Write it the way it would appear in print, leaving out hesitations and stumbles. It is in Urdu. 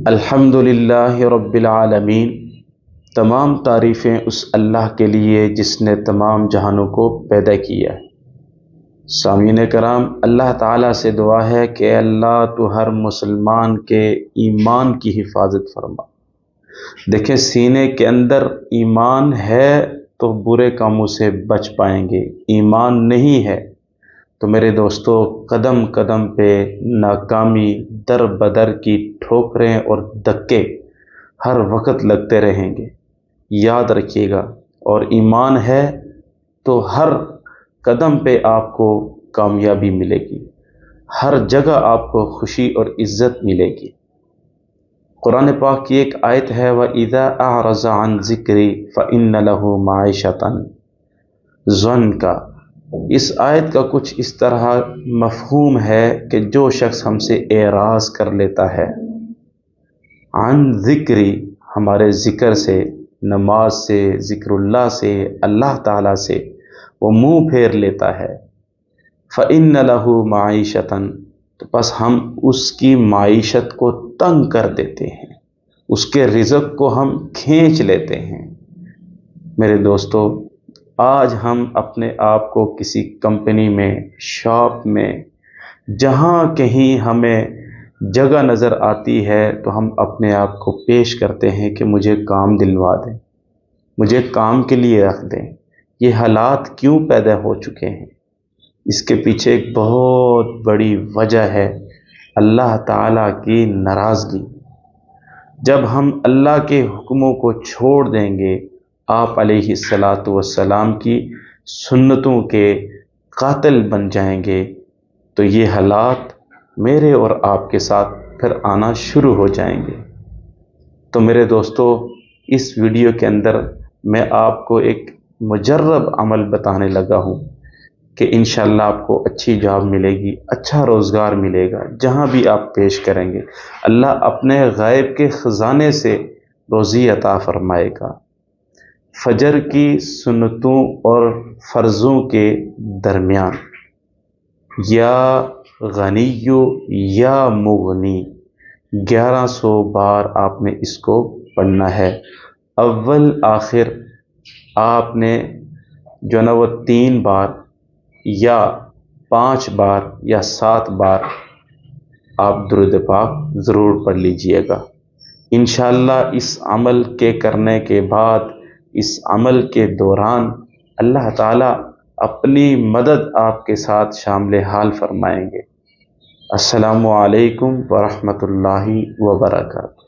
الحمدللہ رب العالمین۔ تمام تعریفیں اس اللہ کے لیے جس نے تمام جہانوں کو پیدا کیا ہے۔ سامعین کرام، اللہ تعالیٰ سے دعا ہے کہ اے اللہ تو ہر مسلمان کے ایمان کی حفاظت فرما۔ دیکھیں، سینے کے اندر ایمان ہے تو برے کاموں سے بچ پائیں گے، ایمان نہیں ہے تو میرے دوستو قدم قدم پہ ناکامی، در بدر کی ٹھوکریں اور دھکے ہر وقت لگتے رہیں گے۔ یاد رکھیے گا، اور ایمان ہے تو ہر قدم پہ آپ کو کامیابی ملے گی، ہر جگہ آپ کو خوشی اور عزت ملے گی۔ قرآن پاک کی ایک آیت ہے وَإِذَا أَعْرَضَ عَنْ ذِكْرِي فَإِنَّ لَهُ مَعِيشَةً ضَنْكَ۔ اس آیت کا کچھ اس طرح مفہوم ہے کہ جو شخص ہم سے اعراض کر لیتا ہے عن ذکری، ہمارے ذکر سے، نماز سے، ذکر اللہ سے، اللہ تعالیٰ سے وہ منہ پھیر لیتا ہے، فَإِنَّ لَهُ مَعِيشَةً، تو بس ہم اس کی معیشت کو تنگ کر دیتے ہیں، اس کے رزق کو ہم کھینچ لیتے ہیں۔ میرے دوستو، آج ہم اپنے آپ کو کسی کمپنی میں، شاپ میں، جہاں کہیں ہمیں جگہ نظر آتی ہے تو ہم اپنے آپ کو پیش کرتے ہیں کہ مجھے کام دلوا دیں، مجھے کام کے لیے رکھ دیں۔ یہ حالات کیوں پیدا ہو چکے ہیں؟ اس کے پیچھے ایک بہت بڑی وجہ ہے اللہ تعالیٰ کی ناراضگی۔ جب ہم اللہ کے حکموں کو چھوڑ دیں گے، آپ علیہ الصلاۃ والسلام کی سنتوں کے قاتل بن جائیں گے، تو یہ حالات میرے اور آپ کے ساتھ پھر آنا شروع ہو جائیں گے۔ تو میرے دوستو، اس ویڈیو کے اندر میں آپ کو ایک مجرب عمل بتانے لگا ہوں کہ انشاءاللہ آپ کو اچھی جاب ملے گی، اچھا روزگار ملے گا، جہاں بھی آپ پیش کریں گے اللہ اپنے غیب کے خزانے سے روزی عطا فرمائے گا۔ فجر کی سنتوں اور فرضوں کے درمیان یا غنی یا مغنی 1100 بار آپ نے اس کو پڑھنا ہے۔ اول آخر آپ نے جو نا وہ 3 بار یا 5 بار یا 7 بار آپ درود پاک ضرور پڑھ لیجئے گا۔ انشاءاللہ اس عمل کے کرنے کے بعد، اس عمل کے دوران اللہ تعالیٰ اپنی مدد آپ کے ساتھ شامل حال فرمائیں گے۔ السلام علیکم ورحمۃ اللہ وبرکاتہ۔